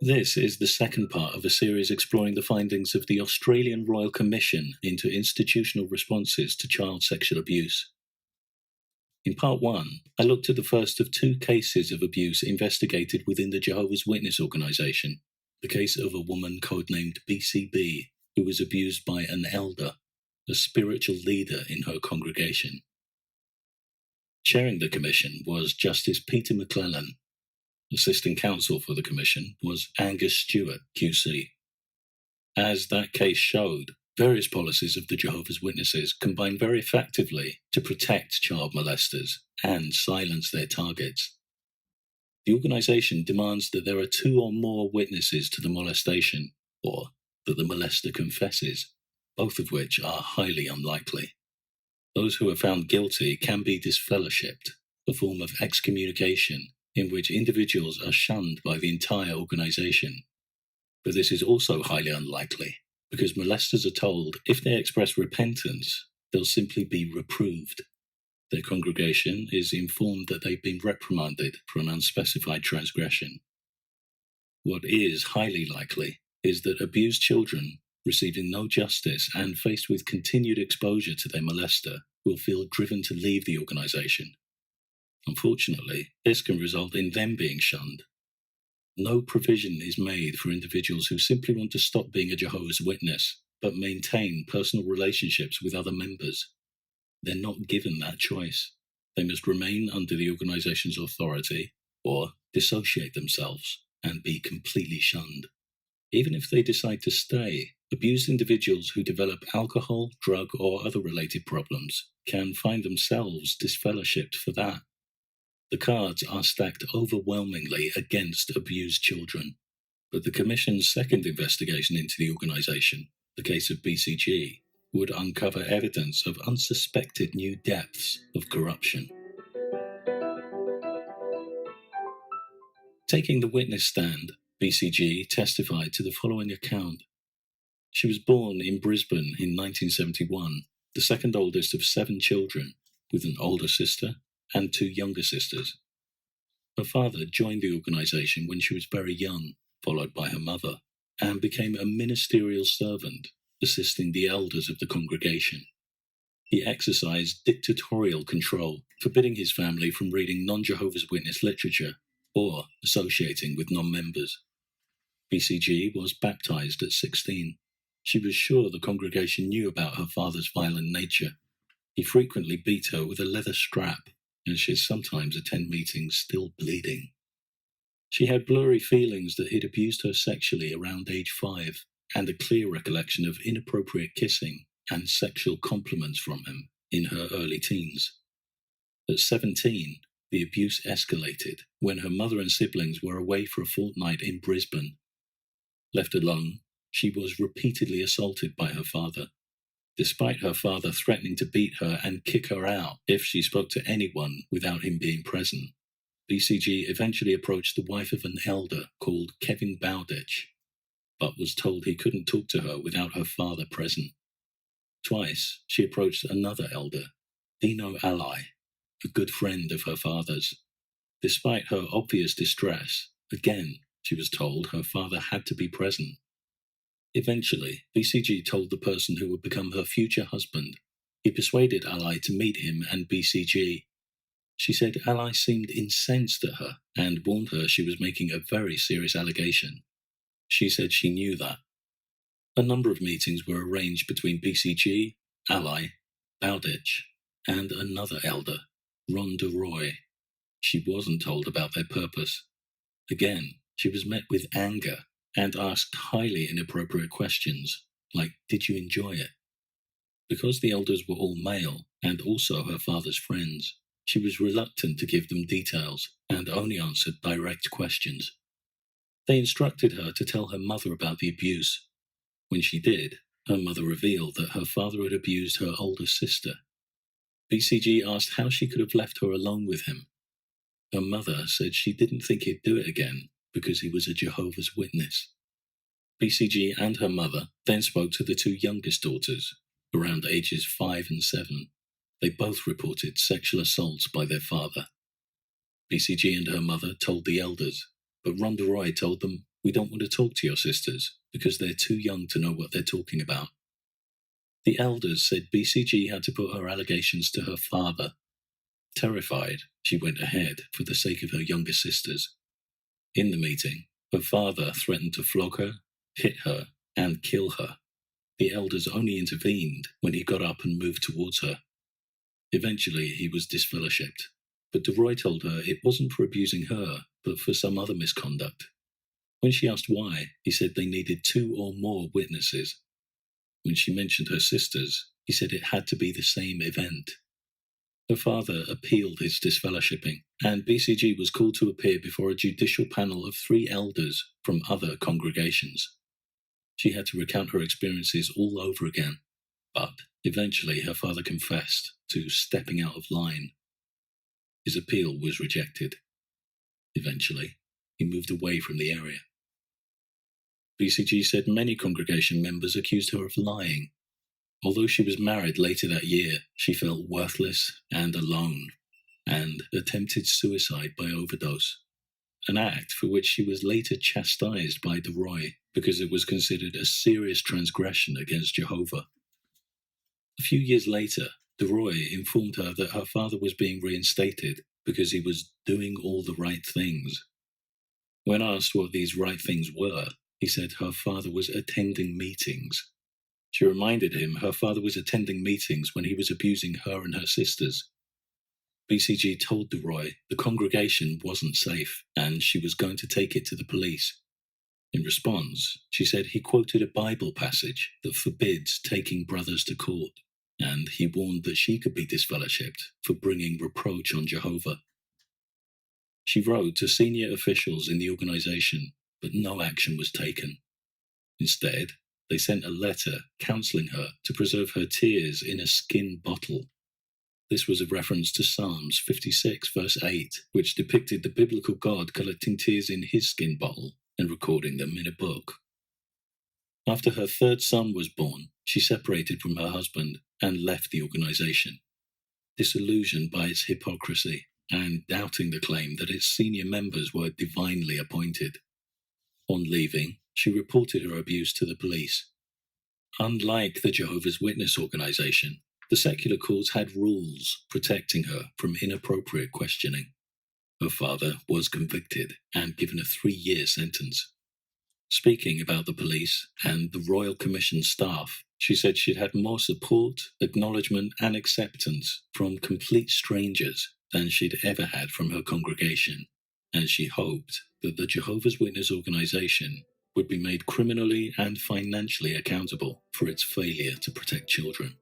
This is the second part of a series exploring the findings of the Australian Royal Commission into institutional responses to child sexual abuse. In part 1, I looked at the first of 2 cases of abuse investigated within the Jehovah's Witness organisation, the case of a woman codenamed BCB, who was abused by an elder, a spiritual leader in her congregation. Chairing the commission was Justice Peter McClellan. Assistant counsel for the commission was Angus Stewart, QC. As that case showed, various policies of the Jehovah's Witnesses combine very effectively to protect child molesters and silence their targets. The organisation demands that there are 2 or more witnesses to the molestation, or that the molester confesses, both of which are highly unlikely. Those who are found guilty can be disfellowshipped, a form of excommunication in which individuals are shunned by the entire organisation. But this is also highly unlikely, because molesters are told if they express repentance, they'll simply be reproved. Their congregation is informed that they've been reprimanded for an unspecified transgression. What is highly likely is that abused children, receiving no justice and faced with continued exposure to their molester, will feel driven to leave the organisation. Unfortunately, this can result in them being shunned. No provision is made for individuals who simply want to stop being a Jehovah's Witness, but maintain personal relationships with other members. They're not given that choice. They must remain under the organisation's authority, or dissociate themselves and be completely shunned. Even if they decide to stay, abused individuals who develop alcohol, drug, or other related problems can find themselves disfellowshipped for that. The cards are stacked overwhelmingly against abused children, but the Commission's second investigation into the organisation, the case of BCG, would uncover evidence of unsuspected new depths of corruption. Taking the witness stand, BCG testified to the following account. She was born in Brisbane in 1971, the second oldest of 7 children, with an older sister and 2 younger sisters. Her father joined the organisation when she was very young, followed by her mother, and became a ministerial servant, assisting the elders of the congregation. He exercised dictatorial control, forbidding his family from reading non-Jehovah's Witness literature or associating with non-members. BCG was baptised at 16. She was sure the congregation knew about her father's violent nature. He frequently beat her with a leather strap, and she'd sometimes attend meetings still bleeding. She had blurry feelings that he'd abused her sexually around age 5, and a clear recollection of inappropriate kissing and sexual compliments from him in her early teens. At 17, the abuse escalated when her mother and siblings were away for a fortnight in Brisbane. Left alone, she was repeatedly assaulted by her father, despite her father threatening to beat her and kick her out if she spoke to anyone without him being present. BCG eventually approached the wife of an elder called Kevin Bowditch, but was told he couldn't talk to her without her father present. Twice, she approached another elder, Dino Ally, a good friend of her father's. Despite her obvious distress, again, she was told her father had to be present. Eventually, BCG told the person who would become her future husband. He persuaded Ally to meet him and BCG. She said Ally seemed incensed at her and warned her she was making a very serious allegation. She said she knew that. A number of meetings were arranged between BCG, Ally, Bowditch, and another elder, Rhonda Roy. She wasn't told about their purpose. Again, she was met with anger and asked highly inappropriate questions, like, "Did you enjoy it?" Because the elders were all male, and also her father's friends, she was reluctant to give them details, and only answered direct questions. They instructed her to tell her mother about the abuse. When she did, her mother revealed that her father had abused her older sister. BCG asked how she could have left her alone with him. Her mother said she didn't think he'd do it again, because he was a Jehovah's Witness. BCG and her mother then spoke to the 2 youngest daughters, around ages 5 and 7. They both reported sexual assaults by their father. BCG and her mother told the elders, but Rhonda Roy told them, "We don't want to talk to your sisters because they're too young to know what they're talking about." The elders said BCG had to put her allegations to her father. Terrified, she went ahead for the sake of her younger sisters. In the meeting, her father threatened to flog her, hit her, and kill her. The elders only intervened when he got up and moved towards her. Eventually, he was disfellowshipped, but DeRoy told her it wasn't for abusing her, but for some other misconduct. When she asked why, he said they needed 2 or more witnesses. When she mentioned her sisters, he said it had to be the same event. Her father appealed his disfellowshipping, and BCG was called to appear before a judicial panel of 3 elders from other congregations. She had to recount her experiences all over again, but eventually her father confessed to stepping out of line. His appeal was rejected. Eventually, he moved away from the area. BCG said many congregation members accused her of lying. Although she was married later that year, she felt worthless and alone, and attempted suicide by overdose, an act for which she was later chastised by DeRoy because it was considered a serious transgression against Jehovah. A few years later, DeRoy informed her that her father was being reinstated because he was doing all the right things. When asked what these right things were, he said her father was attending meetings. She reminded him her father was attending meetings when he was abusing her and her sisters. BCG told DeRoy the congregation wasn't safe and she was going to take it to the police. In response, she said he quoted a Bible passage that forbids taking brothers to court, and he warned that she could be disfellowshipped for bringing reproach on Jehovah. She wrote to senior officials in the organization, but no action was taken. Instead, they sent a letter counseling her to preserve her tears in a skin bottle. This was a reference to Psalms 56 verse 8, which depicted the biblical God collecting tears in his skin bottle and recording them in a book. After her 3rd son was born, she separated from her husband and left the organization, disillusioned by its hypocrisy and doubting the claim that its senior members were divinely appointed. On leaving, she reported her abuse to the police. Unlike the Jehovah's Witness organization, the secular courts had rules protecting her from inappropriate questioning. Her father was convicted and given a 3-year sentence. Speaking about the police and the Royal Commission staff, she said she'd had more support, acknowledgement, and acceptance from complete strangers than she'd ever had from her congregation, and she hoped that the Jehovah's Witness organization would be made criminally and financially accountable for its failure to protect children.